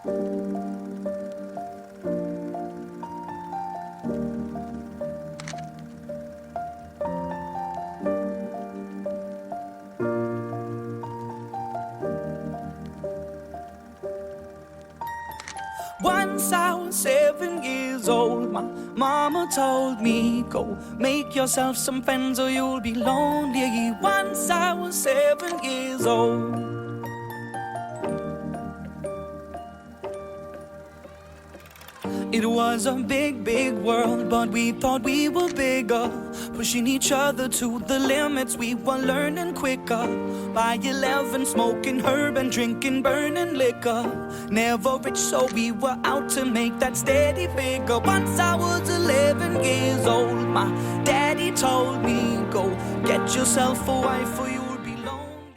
Once I was 7 years old, my mama told me, go make yourself some friends or you'll be lonely. Once I was 7 years old. It was a big, big world, but we thought we were bigger, pushing each other to the limits. We were learning quicker. By 11, smoking herb and drinking burning liquor. Never rich, so we were out to make that steady figure. Once I was 11 years old, my daddy told me, go get yourself a wife or